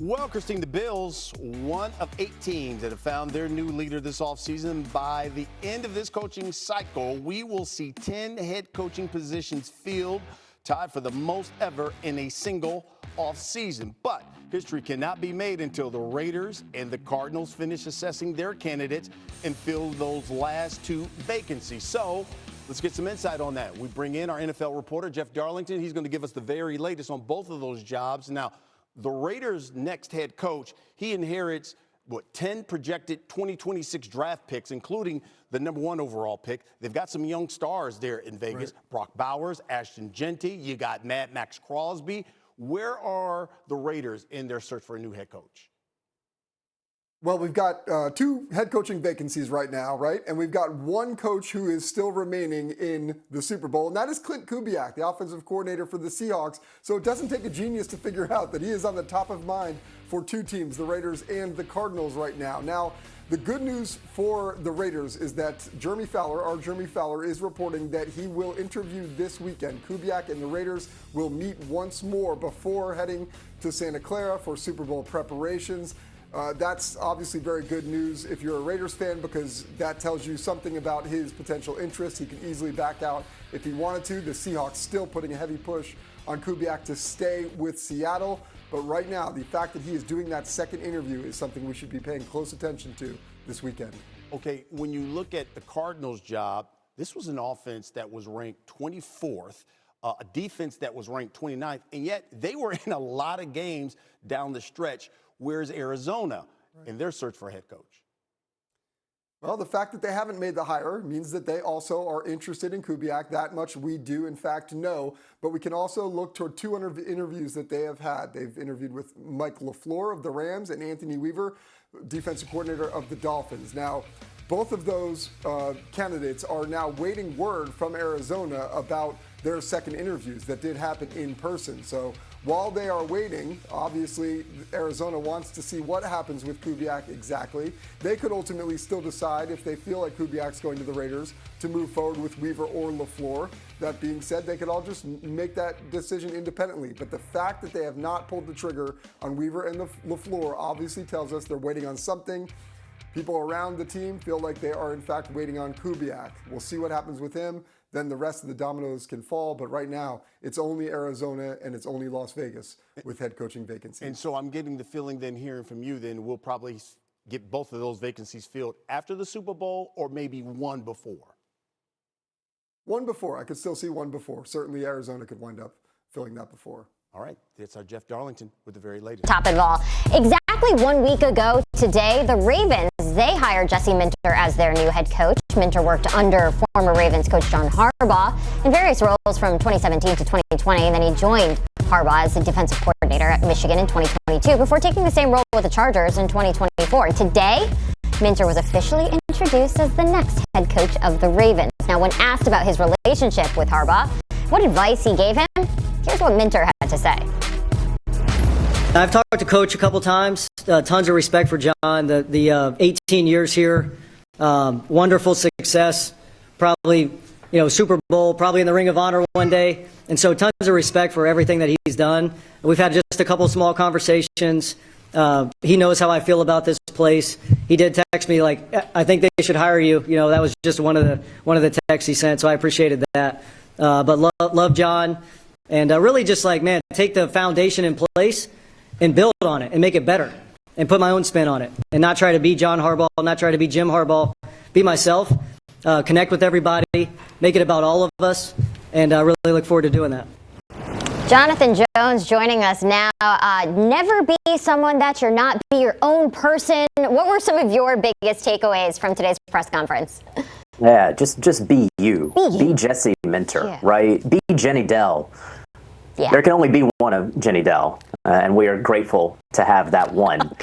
Well, Christine, the Bills, one of 8 teams that have found their new leader this offseason. By the end of this coaching cycle, we will see 10 head coaching positions filled, tied for the most ever in a single offseason. But history cannot be made until the Raiders and the Cardinals finish assessing their candidates and fill those last 2 vacancies. So let's get some insight on that. We bring in our NFL reporter, Jeff Darlington. He's going to give us the very latest on both of those jobs. Now, the Raiders' next head coach, he inherits, 10 projected 2026 draft picks, including the #1 overall pick. They've got some young stars there in Vegas. Right. Brock Bowers, Ashton Genty. You got Mad Max Crosby. Where are the Raiders in their search for a new head coach? Well, we've got 2 head coaching vacancies right now, right? And we've got 1 coach who is still remaining in the Super Bowl, and that is Klint Kubiak, the offensive coordinator for the Seahawks. So it doesn't take a genius to figure out that he is on the top of mind for 2 teams, the Raiders and the Cardinals right now. Now, the good news for the Raiders is that Jeremy Fowler is reporting that he will interview this weekend. Kubiak and the Raiders will meet once more before heading to Santa Clara for Super Bowl preparations. That's obviously very good news if you're a Raiders fan, because that tells you something about his potential interest. He could easily back out if he wanted to. The Seahawks still putting a heavy push on Kubiak to stay with Seattle. But right now, the fact that he is doing that second interview is something we should be paying close attention to this weekend. Okay, when you look at the Cardinals' job, this was an offense that was ranked 24th, a defense that was ranked 29th, and yet they were in a lot of games down the stretch. Where's Arizona in their search for a head coach? Well, the fact that they haven't made the hire means that they also are interested in Kubiak. That much we do, in fact, know. But we can also look toward 2 interviews that they have had. They've interviewed with Mike LaFleur of the Rams and Anthony Weaver, defensive coordinator of the Dolphins. Now, both of those candidates are now waiting word from Arizona about their second interviews that did happen in person. So while they are waiting, obviously Arizona wants to see what happens with Kubiak exactly. They could ultimately still decide, if they feel like Kubiak's going to the Raiders, to move forward with Weaver or LaFleur. That being said, they could all just make that decision independently. But the fact that they have not pulled the trigger on Weaver and LaFleur obviously tells us they're waiting on something. People around the team feel like they are in fact waiting on Kubiak. We'll see what happens with him. Then the rest of the dominoes can fall. But right now, it's only Arizona and it's only Las Vegas with head coaching vacancies. And so I'm getting the feeling then, hearing from you, then we'll probably get both of those vacancies filled after the Super Bowl, or maybe one before. One before. I could still see one before. Certainly Arizona could wind up filling that before. All right. That's our Jeff Darlington with the very latest. Top of it all. Exactly 1 week ago today, the Ravens, they hired Jesse Minter as their new head coach. Minter worked under former Ravens coach John Harbaugh in various roles from 2017 to 2020. And then he joined Harbaugh as the defensive coordinator at Michigan in 2022 before taking the same role with the Chargers in 2024. Today, Minter was officially introduced as the next head coach of the Ravens. Now, when asked about his relationship with Harbaugh, what advice he gave him, here's what Minter had to say. I've talked to Coach a couple times. Tons of respect for John. The 18 years here, wonderful success. Probably, Super Bowl, probably in the Ring of Honor one day. And so tons of respect for everything that he's done. We've had just a couple small conversations. He knows how I feel about this place. He did text me like, I think they should hire you. That was just one of the texts he sent. So I appreciated that. But love John. And really just take the foundation in place and build on it and make it better and put my own spin on it and not try to be John Harbaugh, not try to be Jim Harbaugh, be myself, connect with everybody, make it about all of us, and really look forward to doing that. Jonathan Jones joining us now. Never be someone that you're not, be your own person. What were some of your biggest takeaways from today's press conference? Yeah, just be you. Be Jesse Minter, right? Be Jenny Dell. Yeah. There can only be one of Jenny Dell, and we are grateful to have that one.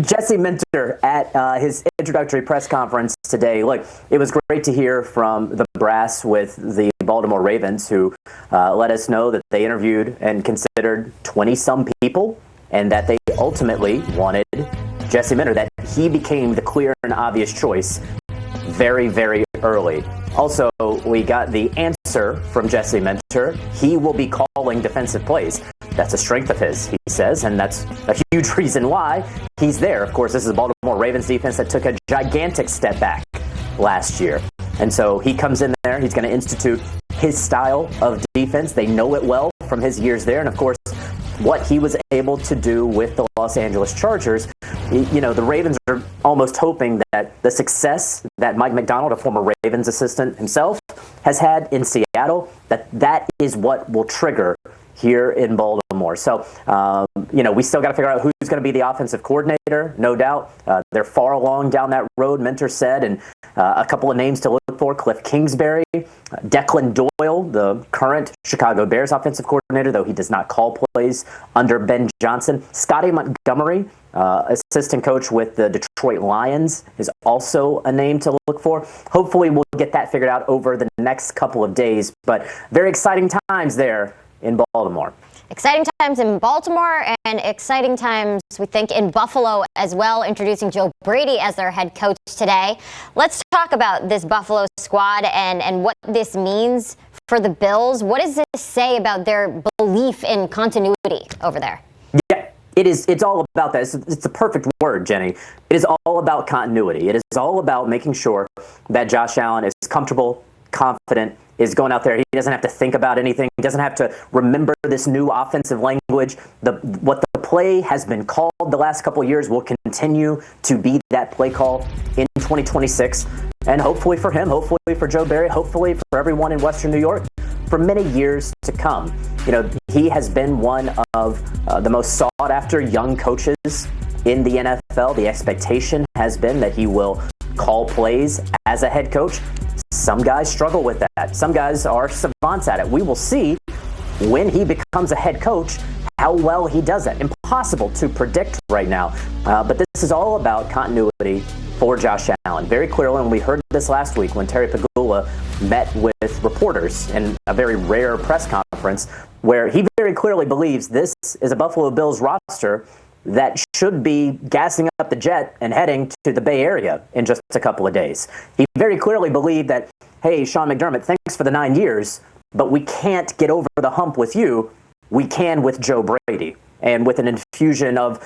Jesse Minter at his introductory press conference today. Look, it was great to hear from the brass with the Baltimore Ravens, who let us know that they interviewed and considered 20-some people, and that they ultimately wanted Jesse Minter, that he became the clear and obvious choice very, very early. Also, we got the answer from Jesse Minter. He will be calling defensive plays. That's a strength of his, he says, and that's a huge reason why he's there. Of course, this is a Baltimore Ravens defense that took a gigantic step back last year. And so he comes in there, he's going to institute his style of defense. They know it well from his years there. And of course, what he was able to do with the Los Angeles Chargers, you know, the Ravens are almost hoping that the success that Mike Macdonald, a former Ravens assistant himself, has had in Seattle, that is what will trigger here in Baltimore. So, you know, we still got to figure out who's going to be the offensive coordinator, no doubt. They're far along down that road, Minter said, and a couple of names to look for: Cliff Kingsbury, Declan Doyle, the current Chicago Bears offensive coordinator, though he does not call plays under Ben Johnson. Scotty Montgomery, assistant coach with the Detroit Lions, is also a name to look for. Hopefully we'll get that figured out over the next couple of days, but very exciting times there in Baltimore. Exciting times in Baltimore and exciting times, we think, in Buffalo as well, introducing Joe Brady as their head coach today. Let's talk about this Buffalo squad and what this means for the Bills. What does this say about their belief in continuity over there? Yeah, it's all about that. It's the perfect word, Jenny. It is all about continuity. It is all about making sure that Josh Allen is comfortable, confident, is going out there. He doesn't have to think about anything. He doesn't have to remember this new offensive language. What the play has been called the last couple of years will continue to be that play call in 2026. And hopefully for him, hopefully for Joe Barry, hopefully for everyone in Western New York, for many years to come. You know, he has been one of the most sought after young coaches in the NFL. The expectation has been that he will call plays as a head coach. Some guys struggle with that. Some guys are savants at it. We will see when he becomes a head coach how well he does that. Impossible to predict right now. But this is all about continuity for Josh Allen. Very clearly, and we heard this last week when Terry Pagula met with reporters in a very rare press conference, where he very clearly believes this is a Buffalo Bills roster that should be gassing up the jet and heading to the Bay Area in just a couple of days. He very clearly believed that, hey, Sean McDermott, thanks for the 9 years, but we can't get over the hump with you. We can with Joe Brady and with an infusion of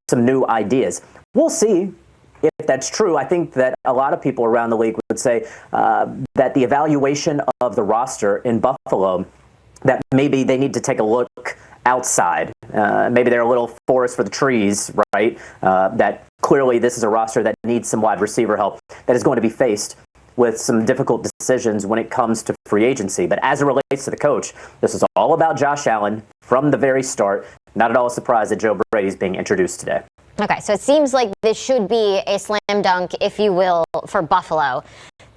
some new ideas. We'll see if that's true. I think that a lot of people around the league would say that the evaluation of the roster in Buffalo, that maybe they need to take a look outside. Maybe they're a little forest for the trees, right? That clearly this is a roster that needs some wide receiver help, that is going to be faced with some difficult decisions when it comes to free agency. But as it relates to the coach, this is all about Josh Allen from the very start. Not at all a surprise that Joe Brady is being introduced today. Okay, so it seems like this should be a slam dunk, if you will, for Buffalo.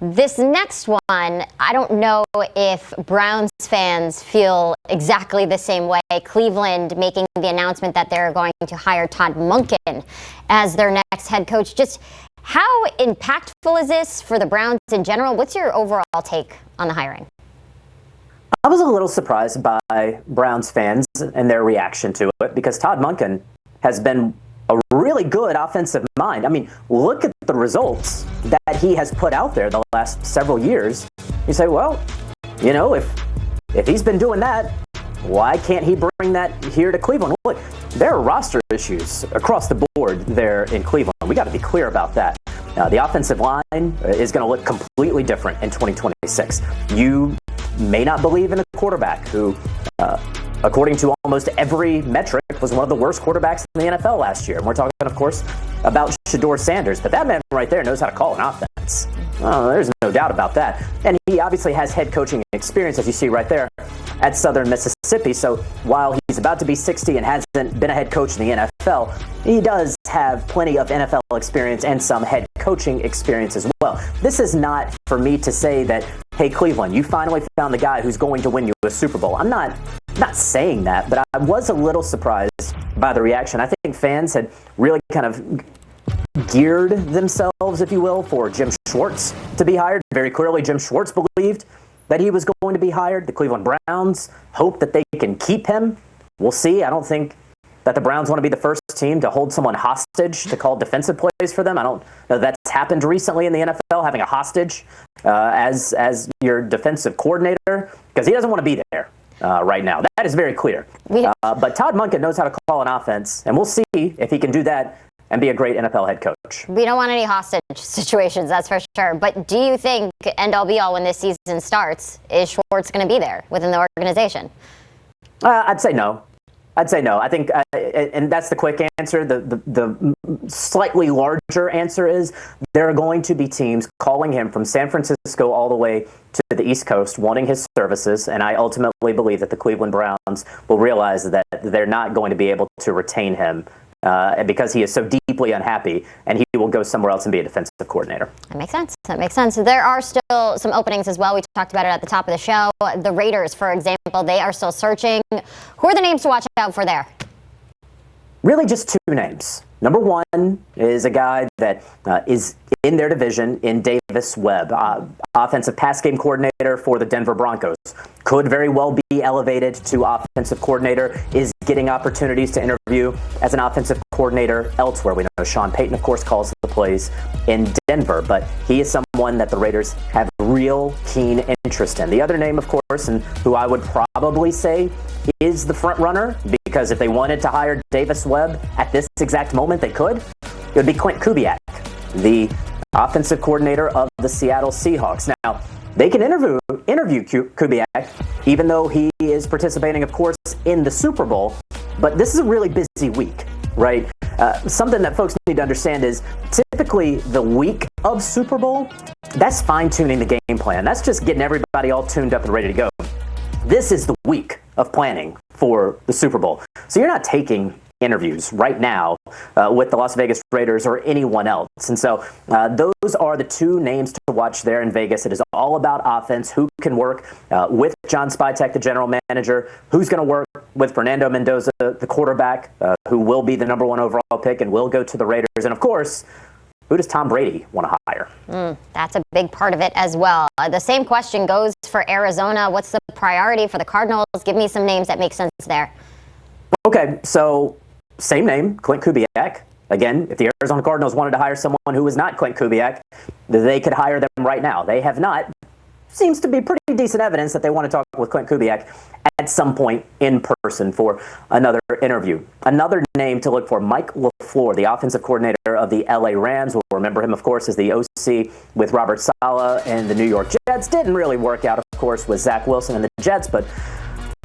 This next one, I don't know if Browns fans feel exactly the same way. Cleveland making the announcement that they're going to hire Todd Monken as their next head coach. Just how impactful is this for the Browns in general? What's your overall take on the hiring? I was a little surprised by Browns fans and their reaction to it, because Todd Monken has been a really good offensive mind. I mean, look at the results that he has put out there the last several years. You say, well, you know, if he's been doing that, why can't he bring that here to Cleveland? Look, there are roster issues across the board there in Cleveland. We got to be clear about that. The offensive line is going to look completely different in 2026. You may not believe in a quarterback who, according to almost every metric, was one of the worst quarterbacks in the NFL last year. And we're talking, of course, about Shedeur Sanders. But that man right there knows how to call an offense. There's no doubt about that. And he obviously has head coaching experience, as you see right there, at Southern Mississippi. So while he's about to be 60 and hasn't been a head coach in the NFL, he does have plenty of NFL experience and some head coaching experience as well. This is not for me to say that, hey, Cleveland, you finally found the guy who's going to win you a Super Bowl. I'm not saying that, but I was a little surprised by the reaction. I think fans had really kind of geared themselves, if you will, for Jim Schwartz to be hired. Very clearly, Jim Schwartz believed that he was going to be hired. The Cleveland Browns hope that they can keep him. We'll see. I don't think that the Browns want to be the first team to hold someone hostage to call defensive plays for them. I don't know if that's happened recently in the NFL, having a hostage as your defensive coordinator, because he doesn't want to be there. right now. That is very clear. But Todd Monken knows how to call an offense, and we'll see if he can do that and be a great NFL head coach. We don't want any hostage situations, that's for sure. But do you think, end all be all, when this season starts, is Schwartz going to be there within the organization? I'd say no. I think, and that's the quick answer. The slightly larger answer is there are going to be teams calling him from San Francisco all the way to the East Coast wanting his services, and I ultimately believe that the Cleveland Browns will realize that they're not going to be able to retain him because he is so deeply unhappy, and he will go somewhere else and be a defensive coordinator. That makes sense. That makes sense. There are still some openings as well. We talked about it at the top of the show. The Raiders, for example, they are still searching. Who are the names to watch out for there? Really just two names. Number one is a guy that is in their division in Davis Webb, offensive pass game coordinator for the Denver Broncos. Could very well be elevated to offensive coordinator, is getting opportunities to interview as an offensive coordinator elsewhere. We know Sean Payton, of course, calls the plays in Denver, but he is someone that the Raiders have real keen interest in. The other name, of course, and who I would probably say is the front runner, because if they wanted to hire Davis Webb at this exact moment, they could. It would be Klint Kubiak, the offensive coordinator of the Seattle Seahawks. Now, they can interview Kubiak, even though he is participating, of course, in the Super Bowl. But this is a really busy week, right? Something that folks need to understand is typically the week of Super Bowl, that's fine-tuning the game plan. That's just getting everybody all tuned up and ready to go. This is the week of planning for the Super Bowl. So you're not taking interviews right now with the Las Vegas Raiders or anyone else. And so those are the two names to watch there in Vegas. It is all about offense, who can work with John Spytek, the general manager, who's going to work with Fernando Mendoza, the quarterback, who will be the number one overall pick and will go to the Raiders. And of course, who does Tom Brady want to hire? That's a big part of it as well. The same question goes for Arizona. What's the priority for the Cardinals? Give me some names that make sense there. Okay, so same name, Klint Kubiak. Again, if the Arizona Cardinals wanted to hire someone who was not Klint Kubiak, they could hire them right now. They have not. Seems to be pretty decent evidence that they want to talk with Klint Kubiak at some point in person for another interview. Another name to look for, Mike LaFleur, the offensive coordinator of the LA Rams. We'll remember him, of course, as the OC with Robert Saleh and the New York Jets. Didn't really work out, of course, with Zach Wilson and the Jets, but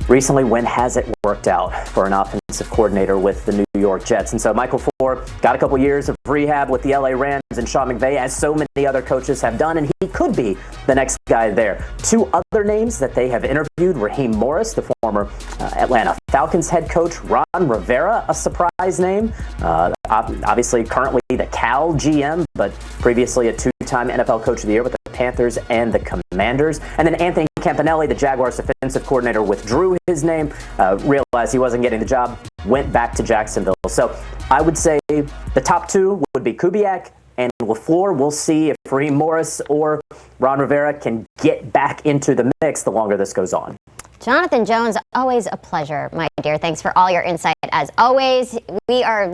recently, when has it worked out for an offensive coordinator with the New York Jets? And so Michael LaFleur got a couple years of rehab with the LA Rams and Sean McVay, as so many other coaches have done, and he could be the next guy there. Two other names that they have interviewed, Raheem Morris, the former Atlanta Falcons head coach, Ron Rivera, a surprise name, obviously currently the Cal GM, but previously a two-time NFL Coach of the Year with the Panthers and the Commanders. And then Anthony Campanelli, the Jaguars defensive coordinator, withdrew his name, realized he wasn't getting the job, went back to Jacksonville. So I would say the top two would be Kubiak and LaFleur. We'll see if Raheem Morris or Ron Rivera can get back into the mix the longer this goes on. Jonathan Jones, always a pleasure, my dear. Thanks for all your insight. As always, we are